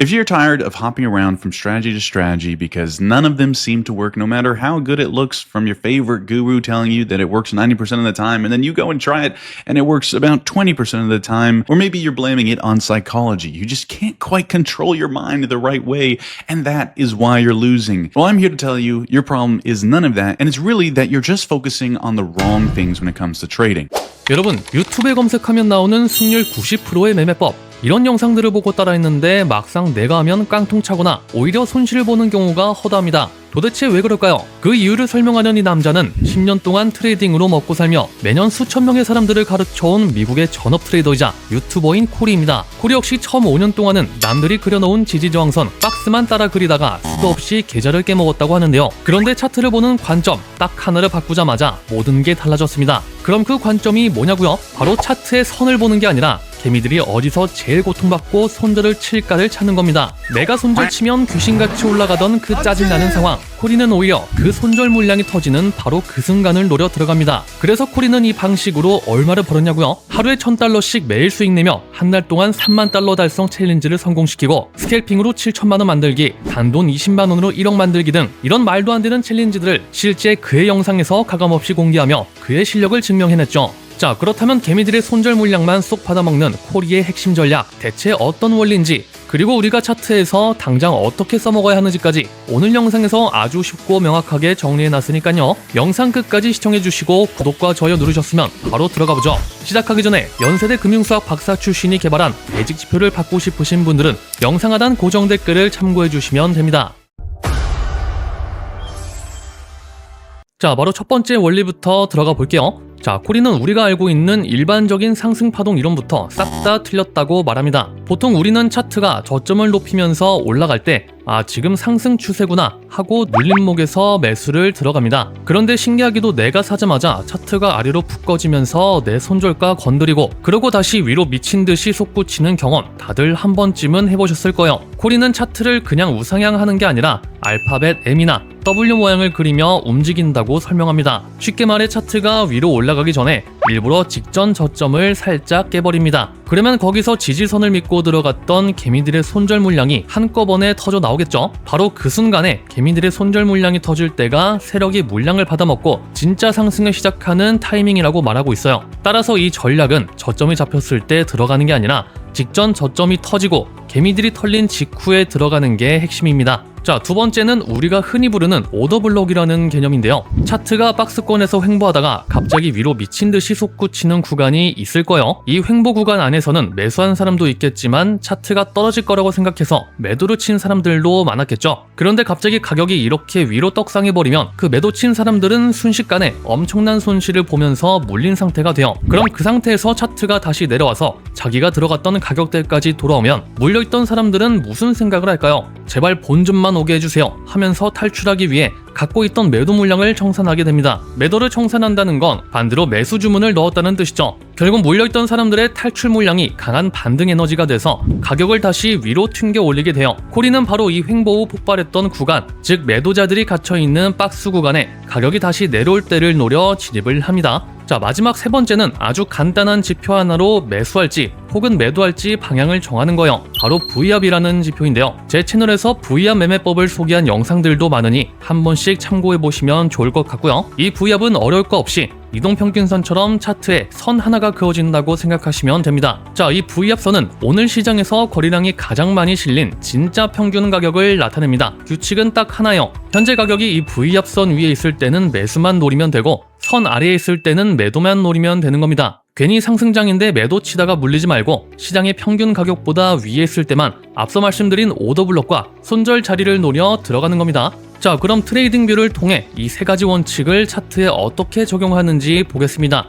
If you're tired of hopping around from strategy to strategy because none of them seem to work no matter how good it looks from your favorite guru telling you that it works 90% of the time, and then you go and try it and it works about 20% of the time, or maybe you're blaming it on psychology. You just can't quite control your mind the right way, and that is why you're losing. Well, I'm here to tell you your problem is none of that, and it's really that you're just focusing on the wrong things when it comes to trading. 여러분, 유튜브에 검색하면 나오는 승률 90%의 매매법, 이런 영상들을 보고 따라했는데 막상 내가 하면 깡통차거나 오히려 손실을 보는 경우가 허다합니다. 도대체 왜 그럴까요? 그 이유를 설명하는 이 남자는 10년 동안 트레이딩으로 먹고 살며 매년 수천 명의 사람들을 가르쳐온 미국의 전업 트레이더이자 유튜버인 코리입니다. 코리 역시 처음 5년 동안은 남들이 그려놓은 지지저항선 박스만 따라 그리다가 수도 없이 계좌를 깨먹었다고 하는데요. 그런데 차트를 보는 관점 딱 하나를 바꾸자마자 모든 게 달라졌습니다. 그럼 그 관점이 뭐냐고요? 바로 차트의 선을 보는 게 아니라 개미들이 어디서 제일 고통받고 손절을 칠까를 찾는 겁니다. 내가 손절 치면 귀신같이 올라가던 그 짜증나는 상황, 코리는 오히려 그 손절 물량이 터지는 바로 그 순간을 노려 들어갑니다. 그래서 코리는 이 방식으로 얼마를 벌었냐고요? 하루에 $1,000씩 매일 수익 내며 한 달 동안 $30,000 달성 챌린지를 성공시키고 스캘핑으로 7천만원 만들기, 단돈 20만원으로 1억 만들기 등 이런 말도 안 되는 챌린지들을 실제 그의 영상에서 가감없이 공개하며 그의 실력을 증명해냈죠. 자, 그렇다면 개미들의 손절 물량만 쏙 받아먹는 코리의 핵심 전략, 대체 어떤 원리인지, 그리고 우리가 차트에서 당장 어떻게 써먹어야 하는지까지 오늘 영상에서 아주 쉽고 명확하게 정리해놨으니까요. 영상 끝까지 시청해주시고 구독과 좋아요 누르셨으면 바로 들어가보죠. 시작하기 전에 연세대 금융수학 박사 출신이 개발한 매직지표를 받고 싶으신 분들은 영상 하단 고정 댓글을 참고해주시면 됩니다. 자, 바로 첫 번째 원리부터 들어가 볼게요. 자, 코리는 우리가 알고 있는 일반적인 상승파동 이론부터 싹 다 틀렸다고 말합니다. 보통 우리는 차트가 저점을 높이면서 올라갈 때 지금 상승 추세구나 하고 눌림목에서 매수를 들어갑니다. 그런데 신기하게도 내가 사자마자 차트가 아래로 푹 꺼지면서 내 손절가 건드리고 그러고 다시 위로 미친 듯이 솟구치는 경험 다들 한 번쯤은 해보셨을 거예요. 코리는 차트를 그냥 우상향하는 게 아니라 알파벳 M이나 W 모양을 그리며 움직인다고 설명합니다. 쉽게 말해 차트가 위로 올라가기 전에 일부러 직전 저점을 살짝 깨버립니다. 그러면 거기서 지지선을 믿고 들어갔던 개미들의 손절 물량이 한꺼번에 터져 나오겠죠. 바로 그 순간에 개미들의 손절 물량이 터질 때가 세력이 물량을 받아먹고 진짜 상승을 시작하는 타이밍이라고 말하고 있어요. 따라서 이 전략은 저점이 잡혔을 때 들어가는 게 아니라 직전 저점이 터지고 개미들이 털린 직후에 들어가는 게 핵심입니다. 자, 두 번째는 우리가 흔히 부르는 오더블록이라는 개념인데요. 차트가 박스권에서 횡보하다가 갑자기 위로 미친 듯이 솟구치는 구간이 있을 거예요. 이 횡보 구간 안에서는 매수한 사람도 있겠지만 차트가 떨어질 거라고 생각해서 매도를 친 사람들도 많았겠죠. 그런데 갑자기 가격이 이렇게 위로 떡상해버리면 그 매도 친 사람들은 순식간에 엄청난 손실을 보면서 물린 상태가 돼요. 그럼 그 상태에서 차트가 다시 내려와서 자기가 들어갔던 가격대까지 돌아오면 물려있던 사람들은 무슨 생각을 할까요? 제발 본전만 오게 해주세요 하면서 탈출하기 위해 갖고 있던 매도 물량을 청산하게 됩니다. 매도를 청산한다는 건 반대로 매수 주문을 넣었다는 뜻이죠. 결국 몰려있던 사람들의 탈출 물량이 강한 반등 에너지가 돼서 가격을 다시 위로 튕겨 올리게 돼요. 코리는 바로 이 횡보 후 폭발했던 구간, 즉 매도자들이 갇혀있는 박스 구간에 가격이 다시 내려올 때를 노려 진입을 합니다. 자, 마지막 세 번째는 아주 간단한 지표 하나로 매수할지 혹은 매도할지 방향을 정하는 거예요. 바로 V압이라는 지표인데요. 제 채널에서 V압 매매법을 소개한 영상들도 많으니 한 번씩 참고해보시면 좋을 것 같고요. 이 V압은 어려울 거 없이 이동평균선처럼 차트에 선 하나가 그어진다고 생각하시면 됩니다. 자, 이 V압선은 오늘 시장에서 거래량이 가장 많이 실린 진짜 평균 가격을 나타냅니다. 규칙은 딱 하나예요. 현재 가격이 이 V압선 위에 있을 때는 매수만 노리면 되고 선 아래에 있을 때는 매도만 노리면 되는 겁니다. 괜히 상승장인데 매도 치다가 물리지 말고 시장의 평균 가격보다 위에 있을 때만 앞서 말씀드린 오더블록과 손절 자리를 노려 들어가는 겁니다. 자, 그럼 트레이딩뷰를 통해 이 세 가지 원칙을 차트에 어떻게 적용하는지 보겠습니다.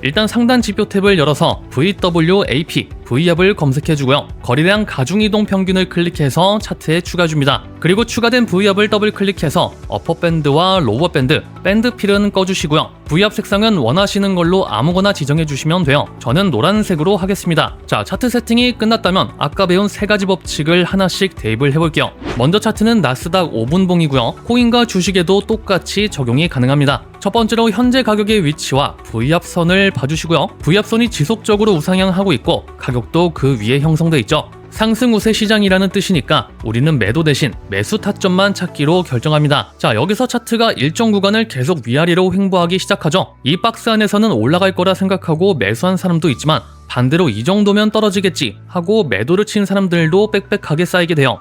일단 상단 지표 탭을 열어서 VWAP, V압을 검색해주고요. 거래량 가중이동 평균을 클릭해서 차트에 추가줍니다. 그리고 추가된 V압을 더블 클릭해서 어퍼 밴드와 로워 밴드, 밴드 필은 꺼주시고요. V압 색상은 원하시는 걸로 아무거나 지정해주시면 돼요. 저는 노란색으로 하겠습니다. 자, 차트 세팅이 끝났다면 아까 배운 세 가지 법칙을 하나씩 대입을 해볼게요. 먼저 차트는 나스닥 5분봉이고요. 코인과 주식에도 똑같이 적용이 가능합니다. 첫 번째로 현재 가격의 위치와 V압선을 봐주시고요. V압선이 지속적으로 우상향하고 있고 가격도 그 위에 형성돼 있죠. 상승 우세 시장이라는 뜻이니까 우리는 매도 대신 매수 타점만 찾기로 결정합니다. 자, 여기서 차트가 일정 구간을 계속 위아래로 횡보하기 시작하죠. 이 박스 안에서는 올라갈 거라 생각하고 매수한 사람도 있지만 반대로 이 정도면 떨어지겠지 하고 매도를 친 사람들도 빽빽하게 쌓이게 돼요.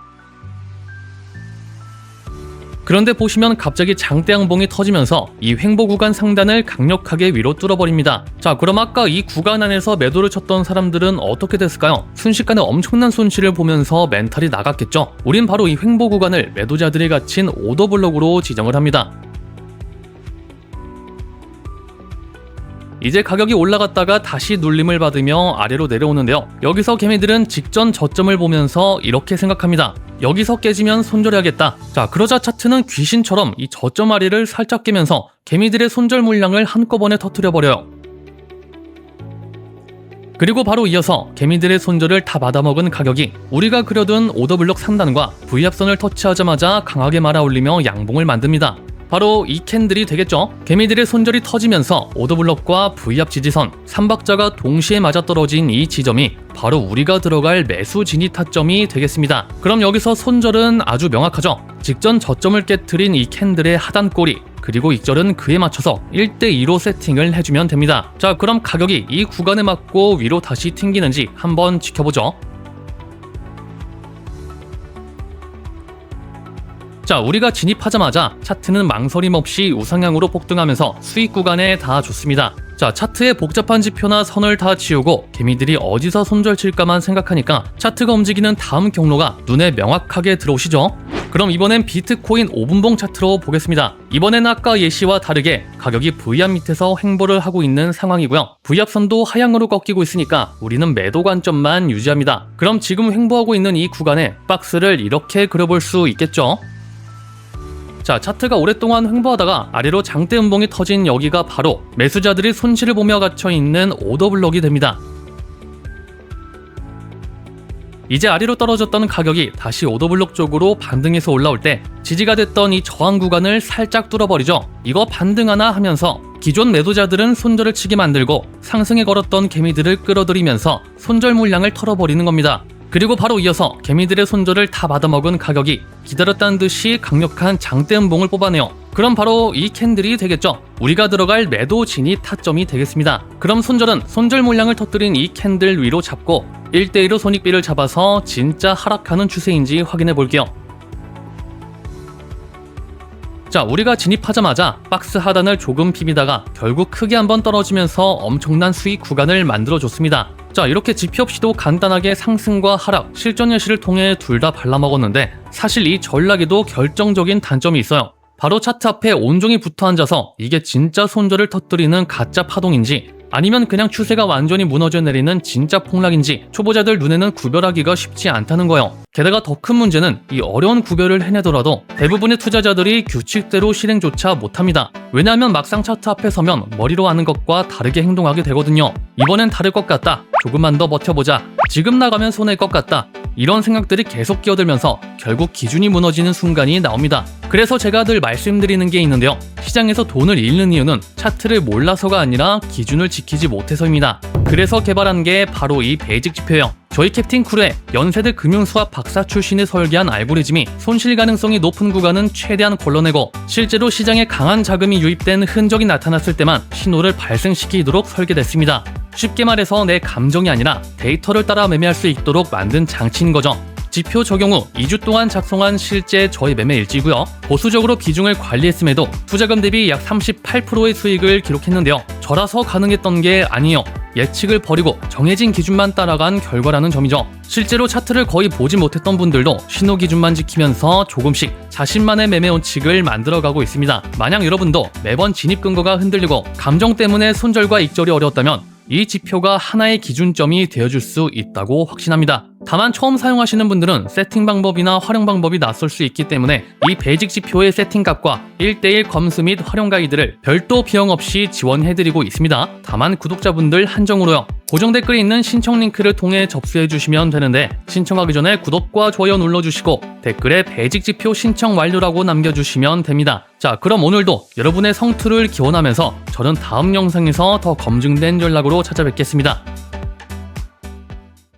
그런데 보시면 갑자기 장대양봉이 터지면서 이 횡보 구간 상단을 강력하게 위로 뚫어버립니다. 자, 그럼 아까 이 구간 안에서 매도를 쳤던 사람들은 어떻게 됐을까요? 순식간에 엄청난 손실을 보면서 멘탈이 나갔겠죠. 우린 바로 이 횡보 구간을 매도자들이 갇힌 오더블록으로 지정을 합니다. 이제 가격이 올라갔다가 다시 눌림을 받으며 아래로 내려오는데요. 여기서 개미들은 직전 저점을 보면서 이렇게 생각합니다. 여기서 깨지면 손절해야겠다. 자, 그러자 차트는 귀신처럼 이 저점 아래를 살짝 깨면서 개미들의 손절 물량을 한꺼번에 터뜨려버려요. 그리고 바로 이어서 개미들의 손절을 다 받아먹은 가격이 우리가 그려둔 오더블록 상단과 V합선을 터치하자마자 강하게 말아올리며 양봉을 만듭니다. 바로 이 캔들이 되겠죠. 개미들의 손절이 터지면서 오더블록과 V합 지지선, 3박자가 동시에 맞아떨어진 이 지점이 바로 우리가 들어갈 매수 진입 타점이 되겠습니다. 그럼 여기서 손절은 아주 명확하죠. 직전 저점을 깨트린 이 캔들의 하단 꼬리, 그리고 익절은 그에 맞춰서 1대2로 세팅을 해주면 됩니다. 자, 그럼 가격이 이 구간에 맞고 위로 다시 튕기는지 한번 지켜보죠. 자, 우리가 진입하자마자 차트는 망설임 없이 우상향으로 폭등하면서 수익 구간에 다 좋습니다. 자, 차트의 복잡한 지표나 선을 다 지우고 개미들이 어디서 손절 칠까만 생각하니까 차트가 움직이는 다음 경로가 눈에 명확하게 들어오시죠? 그럼 이번엔 비트코인 5분봉 차트로 보겠습니다. 이번엔 아까 예시와 다르게 가격이 V합 밑에서 횡보를 하고 있는 상황이고요. V합선도 하향으로 꺾이고 있으니까 우리는 매도 관점만 유지합니다. 그럼 지금 횡보하고 있는 이 구간에 박스를 이렇게 그려볼 수 있겠죠? 자, 차트가 오랫동안 횡보하다가 아래로 장대 음봉이 터진 여기가 바로 매수자들이 손실을 보며 갇혀있는 오더블록이 됩니다. 이제 아래로 떨어졌던 가격이 다시 오더블록 쪽으로 반등해서 올라올 때 지지가 됐던 이 저항 구간을 살짝 뚫어버리죠. 이거 반등하나 하면서 기존 매도자들은 손절을 치게 만들고 상승에 걸었던 개미들을 끌어들이면서 손절 물량을 털어버리는 겁니다. 그리고 바로 이어서 개미들의 손절을 다 받아먹은 가격이 기다렸다는 듯이 강력한 장대 음봉을 뽑아내요. 그럼 바로 이 캔들이 되겠죠. 우리가 들어갈 매도 진입 타점이 되겠습니다. 그럼 손절은 손절 물량을 터뜨린 이 캔들 위로 잡고 1대1로 손익비를 잡아서 진짜 하락하는 추세인지 확인해 볼게요. 자, 우리가 진입하자마자 박스 하단을 조금 비비다가 결국 크게 한번 떨어지면서 엄청난 수익 구간을 만들어줬습니다. 자, 이렇게 지표 없이도 간단하게 상승과 하락, 실전 예시를 통해 둘 다 발라먹었는데 사실 이 전략에도 결정적인 단점이 있어요. 바로 차트 앞에 온종일 붙어 앉아서 이게 진짜 손절을 터뜨리는 가짜 파동인지 아니면 그냥 추세가 완전히 무너져 내리는 진짜 폭락인지 초보자들 눈에는 구별하기가 쉽지 않다는 거예요. 게다가 더 큰 문제는 이 어려운 구별을 해내더라도 대부분의 투자자들이 규칙대로 실행조차 못합니다. 왜냐하면 막상 차트 앞에 서면 머리로 하는 것과 다르게 행동하게 되거든요. 이번엔 다를 것 같다. 조금만 더 버텨보자. 지금 나가면 손해일 것 같다. 이런 생각들이 계속 끼어들면서 결국 기준이 무너지는 순간이 나옵니다. 그래서 제가 늘 말씀드리는 게 있는데요. 시장에서 돈을 잃는 이유는 차트를 몰라서가 아니라 기준을 지키지 못해서입니다. 그래서 개발한 게 바로 이 베이직 지표예요. 저희 캡틴 크루의 연세대 금융수학 박사 출신이 설계한 알고리즘이 손실 가능성이 높은 구간은 최대한 걸러내고 실제로 시장에 강한 자금이 유입된 흔적이 나타났을 때만 신호를 발생시키도록 설계됐습니다. 쉽게 말해서 내 감정이 아니라 데이터를 따라 매매할 수 있도록 만든 장치인 거죠. 지표 적용 후 2주 동안 작성한 실제 저희 매매 일지고요. 보수적으로 비중을 관리했음에도 투자금 대비 약 38%의 수익을 기록했는데요. 저라서 가능했던 게 아니에요. 예측을 버리고 정해진 기준만 따라간 결과라는 점이죠. 실제로 차트를 거의 보지 못했던 분들도 신호 기준만 지키면서 조금씩 자신만의 매매 원칙을 만들어가고 있습니다. 만약 여러분도 매번 진입 근거가 흔들리고 감정 때문에 손절과 익절이 어려웠다면 이 지표가 하나의 기준점이 되어줄 수 있다고 확신합니다. 다만 처음 사용하시는 분들은 세팅 방법이나 활용 방법이 낯설 수 있기 때문에 이 베이직 지표의 세팅값과 1:1 검수 및 활용 가이드를 별도 비용 없이 지원해드리고 있습니다. 다만 구독자분들 한정으로요. 고정 댓글에 있는 신청 링크를 통해 접수해주시면 되는데 신청하기 전에 구독과 좋아요 눌러주시고 댓글에 베이직 지표 신청 완료라고 남겨주시면 됩니다. 자, 그럼 오늘도 여러분의 성투를 기원하면서 저는 다음 영상에서 더 검증된 전략으로 찾아뵙겠습니다.